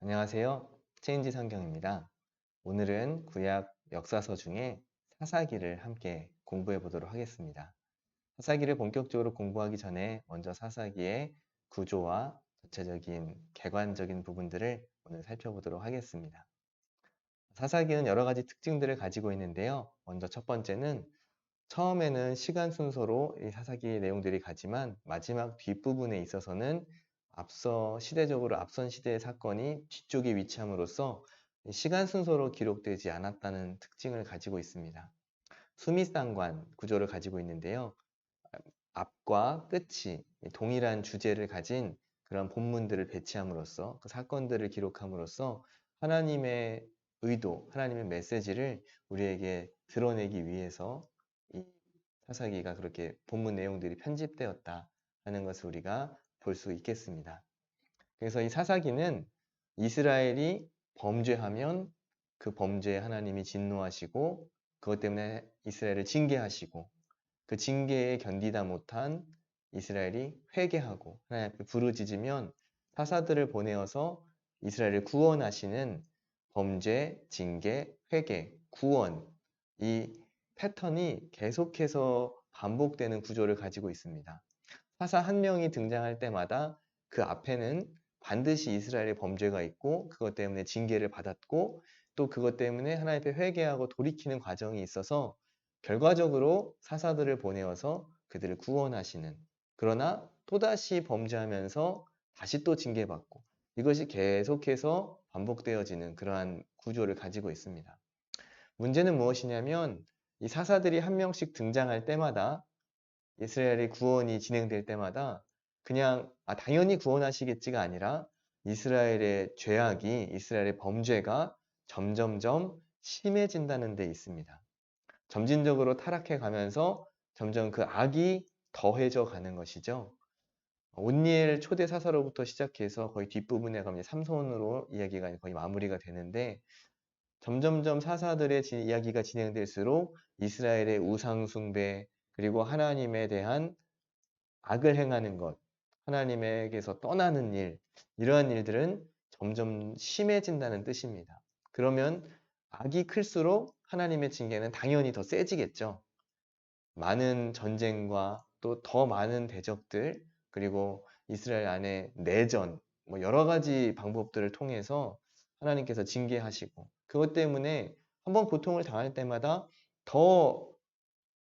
안녕하세요. 체인지 성경입니다. 오늘은 구약 역사서 중에 사사기를 함께 공부해 보도록 하겠습니다. 사사기를 본격적으로 공부하기 전에 먼저 사사기의 구조와 전체적인 개관적인 부분들을 오늘 살펴보도록 하겠습니다. 사사기는 여러 가지 특징들을 가지고 있는데요. 먼저 첫 번째는 처음에는 시간 순서로 이 사사기 내용들이 가지만 마지막 뒷부분에 있어서는 시대적으로 앞선 시대의 사건이 뒤쪽에 위치함으로써 시간 순서로 기록되지 않았다는 특징을 가지고 있습니다. 수미상관 구조를 가지고 있는데요. 앞과 끝이 동일한 주제를 가진 그런 본문들을 배치함으로써 그 사건들을 기록함으로써 하나님의 의도, 하나님의 메시지를 우리에게 드러내기 위해서 이 사사기가 그렇게 본문 내용들이 편집되었다 하는 것을 우리가 볼 수 있겠습니다. 그래서 이 사사기는 이스라엘이 범죄하면 그 범죄에 하나님이 진노하시고 그것 때문에 이스라엘을 징계하시고 그 징계에 견디다 못한 이스라엘이 회개하고 하나님 앞에 부르짖으면 사사들을 보내어서 이스라엘을 구원하시는 범죄, 징계, 회개, 구원 이 패턴이 계속해서 반복되는 구조를 가지고 있습니다. 사사 한 명이 등장할 때마다 그 앞에는 반드시 이스라엘의 범죄가 있고 그것 때문에 징계를 받았고 또 그것 때문에 하나님 앞에 회개하고 돌이키는 과정이 있어서 결과적으로 사사들을 보내어서 그들을 구원하시는, 그러나 또다시 범죄하면서 다시 또 징계받고 이것이 계속해서 반복되어지는 그러한 구조를 가지고 있습니다. 문제는 무엇이냐면 이 사사들이 한 명씩 등장할 때마다 이스라엘의 구원이 진행될 때마다 그냥 당연히 구원하시겠지가 아니라 이스라엘의 죄악이, 이스라엘의 범죄가 점점점 심해진다는 데 있습니다. 점진적으로 타락해 가면서 점점 그 악이 더해져 가는 것이죠. 온니엘 초대 사사로부터 시작해서 거의 뒷부분에 가면 삼손으로 이야기가 거의 마무리가 되는데 점점점 사사들의 이야기가 진행될수록 이스라엘의 우상 숭배 그리고 하나님에 대한 악을 행하는 것, 하나님에게서 떠나는 일, 이러한 일들은 점점 심해진다는 뜻입니다. 그러면 악이 클수록 하나님의 징계는 당연히 더 세지겠죠. 많은 전쟁과 또 더 많은 대적들, 그리고 이스라엘 안에 내전, 뭐 여러 가지 방법들을 통해서 하나님께서 징계하시고 그것 때문에 한번 고통을 당할 때마다 더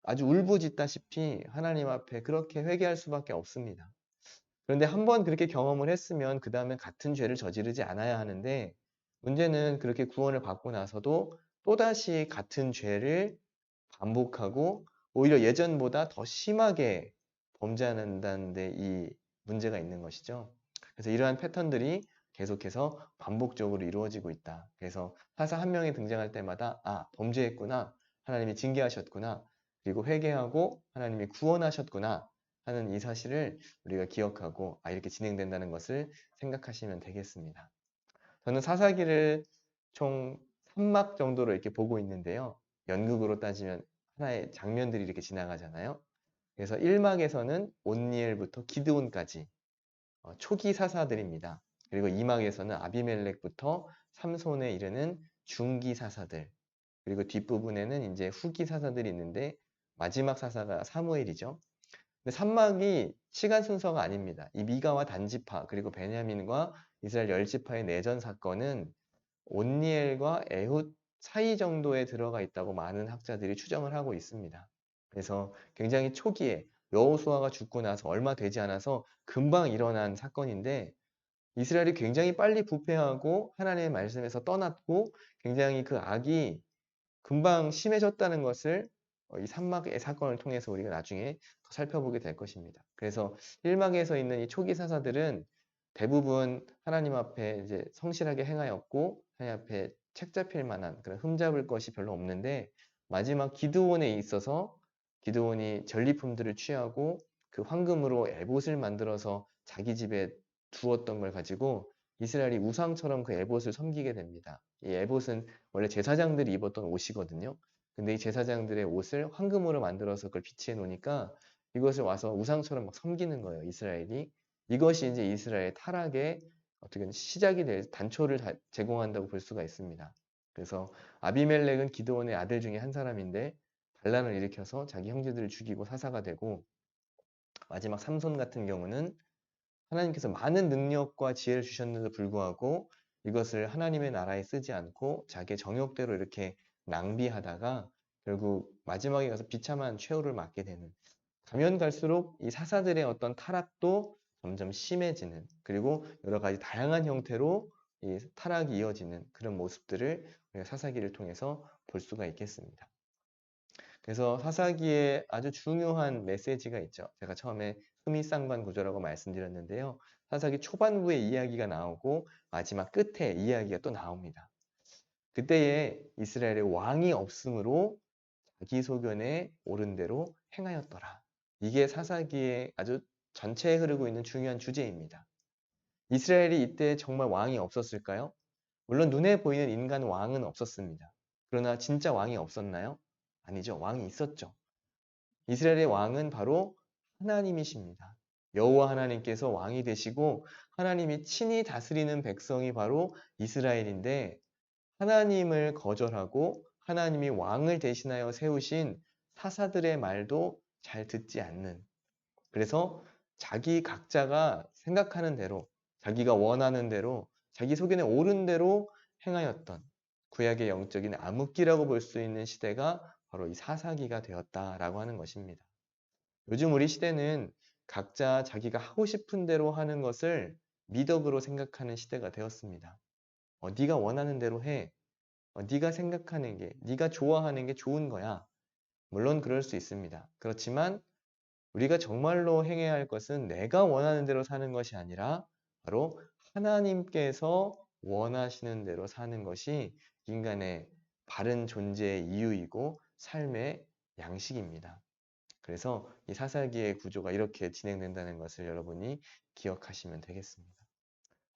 아주 울부짖다시피 하나님 앞에 그렇게 회개할 수밖에 없습니다. 그런데 한번 그렇게 경험을 했으면 그 다음에 같은 죄를 저지르지 않아야 하는데 문제는 그렇게 구원을 받고 나서도 또다시 같은 죄를 반복하고 오히려 예전보다 더 심하게 범죄한다는 데 이 문제가 있는 것이죠. 그래서 이러한 패턴들이 계속해서 반복적으로 이루어지고 있다. 그래서 사사 한 명이 등장할 때마다 범죄했구나. 하나님이 징계하셨구나. 그리고 회개하고 하나님이 구원하셨구나 하는 이 사실을 우리가 기억하고 이렇게 진행된다는 것을 생각하시면 되겠습니다. 저는 사사기를 총 3막 정도로 이렇게 보고 있는데요. 연극으로 따지면 하나의 장면들이 이렇게 지나가잖아요. 그래서 1막에서는 온니엘부터 기드온까지 초기 사사들입니다. 그리고 2막에서는 아비멜렉부터 삼손에 이르는 중기 사사들, 그리고 뒷부분에는 이제 후기 사사들이 있는데 마지막 사사가 사무엘이죠. 근데 3막이 시간 순서가 아닙니다. 이 미가와 단지파 그리고 베냐민과 이스라엘 열지파의 내전 사건은 온니엘과 에훗 사이 정도에 들어가 있다고 많은 학자들이 추정을 하고 있습니다. 그래서 굉장히 초기에 여호수아가 죽고 나서 얼마 되지 않아서 금방 일어난 사건인데 이스라엘이 굉장히 빨리 부패하고 하나님의 말씀에서 떠났고 굉장히 그 악이 금방 심해졌다는 것을 이 3막의 사건을 통해서 우리가 나중에 더 살펴보게 될 것입니다. 그래서 1막에서 있는 이 초기 사사들은 대부분 하나님 앞에 이제 성실하게 행하였고 하나님 앞에 책 잡힐 만한 그런 흠잡을 것이 별로 없는데 마지막 기드온에 있어서 기드온이 전리품들을 취하고 그 황금으로 에봇을 만들어서 자기 집에 두었던 걸 가지고 이스라엘이 우상처럼 그 에봇을 섬기게 됩니다. 이 에봇은 원래 제사장들이 입었던 옷이거든요. 근데 이 제사장들의 옷을 황금으로 만들어서 그걸 비치해 놓으니까 이것을 와서 우상처럼 막 섬기는 거예요, 이스라엘이. 이것이 이제 이스라엘 타락의 어떻게 보면 시작이 될 단초를 제공한다고 볼 수가 있습니다. 그래서 아비멜렉은 기드온의 아들 중에 한 사람인데 반란을 일으켜서 자기 형제들을 죽이고 사사가 되고, 마지막 삼손 같은 경우는 하나님께서 많은 능력과 지혜를 주셨는데도 불구하고 이것을 하나님의 나라에 쓰지 않고 자기의 정욕대로 이렇게 낭비하다가 결국 마지막에 가서 비참한 최후를 맞게 되는, 가면 갈수록 이 사사들의 어떤 타락도 점점 심해지는, 그리고 여러 가지 다양한 형태로 이 타락이 이어지는 그런 모습들을 우리가 사사기를 통해서 볼 수가 있겠습니다. 그래서 사사기에 아주 중요한 메시지가 있죠. 제가 처음에 흠이상관 구조라고 말씀드렸는데요. 사사기 초반부에 이야기가 나오고 마지막 끝에 이야기가 또 나옵니다. 그때에 이스라엘의 왕이 없으므로 자기 소견에 옳은 대로 행하였더라. 이게 사사기에 아주 전체에 흐르고 있는 중요한 주제입니다. 이스라엘이 이때 정말 왕이 없었을까요? 물론 눈에 보이는 인간 왕은 없었습니다. 그러나 진짜 왕이 없었나요? 아니죠. 왕이 있었죠. 이스라엘의 왕은 바로 하나님이십니다. 여호와 하나님께서 왕이 되시고 하나님이 친히 다스리는 백성이 바로 이스라엘인데, 하나님을 거절하고 하나님이 왕을 대신하여 세우신 사사들의 말도 잘 듣지 않는, 그래서 자기 각자가 생각하는 대로, 자기가 원하는 대로, 자기 소견에 옳은 대로 행하였던 구약의 영적인 암흑기라고 볼 수 있는 시대가 바로 이 사사기가 되었다라고 하는 것입니다. 요즘 우리 시대는 각자 자기가 하고 싶은 대로 하는 것을 미덕으로 생각하는 시대가 되었습니다. 네가 원하는 대로 해. 네가 생각하는 게, 네가 좋아하는 게 좋은 거야. 물론 그럴 수 있습니다. 그렇지만 우리가 정말로 행해야 할 것은 내가 원하는 대로 사는 것이 아니라 바로 하나님께서 원하시는 대로 사는 것이 인간의 바른 존재의 이유이고 삶의 양식입니다. 그래서 이 사사기의 구조가 이렇게 진행된다는 것을 여러분이 기억하시면 되겠습니다.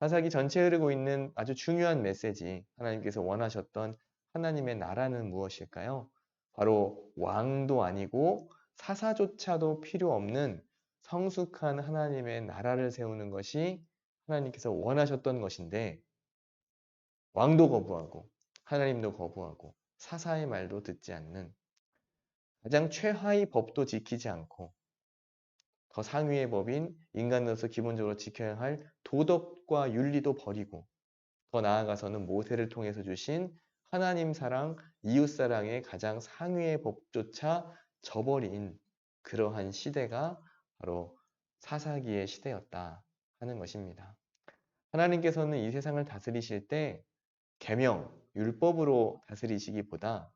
사사기 전체에 흐르고 있는 아주 중요한 메시지, 하나님께서 원하셨던 하나님의 나라는 무엇일까요? 바로 왕도 아니고 사사조차도 필요 없는 성숙한 하나님의 나라를 세우는 것이 하나님께서 원하셨던 것인데, 왕도 거부하고 하나님도 거부하고 사사의 말도 듣지 않는, 가장 최하의 법도 지키지 않고 더 상위의 법인 인간으로서 기본적으로 지켜야 할 도덕과 윤리도 버리고, 더 나아가서는 모세를 통해서 주신 하나님 사랑, 이웃 사랑의 가장 상위의 법조차 저버린 그러한 시대가 바로 사사기의 시대였다 하는 것입니다. 하나님께서는 이 세상을 다스리실 때 계명, 율법으로 다스리시기보다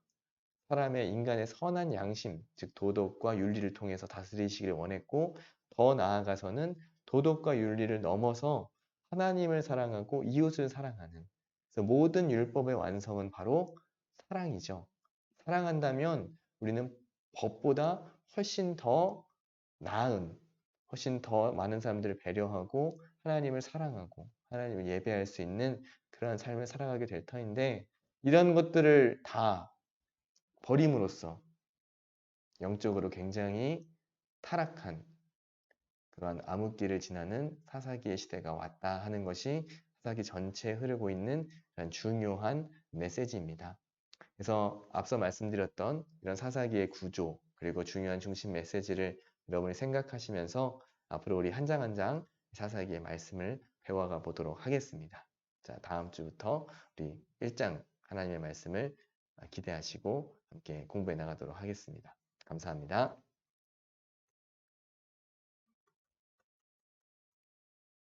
사람의 인간의 선한 양심, 즉 도덕과 윤리를 통해서 다스리시기를 원했고, 더 나아가서는 도덕과 윤리를 넘어서 하나님을 사랑하고 이웃을 사랑하는, 그래서 모든 율법의 완성은 바로 사랑이죠. 사랑한다면 우리는 법보다 훨씬 더 나은, 훨씬 더 많은 사람들을 배려하고 하나님을 사랑하고 하나님을 예배할 수 있는 그런 삶을 살아가게 될 터인데, 이런 것들을 다 버림으로써 영적으로 굉장히 타락한 그러한 암흑기를 지나는 사사기의 시대가 왔다 하는 것이 사사기 전체에 흐르고 있는 그런 중요한 메시지입니다. 그래서 앞서 말씀드렸던 이런 사사기의 구조, 그리고 중요한 중심 메시지를 여러분이 생각하시면서 앞으로 우리 한 장 한 장 사사기의 말씀을 배워가 보도록 하겠습니다. 자, 다음 주부터 우리 1장 하나님의 말씀을 기대하시고 함께 공부해 나가도록 하겠습니다. 감사합니다.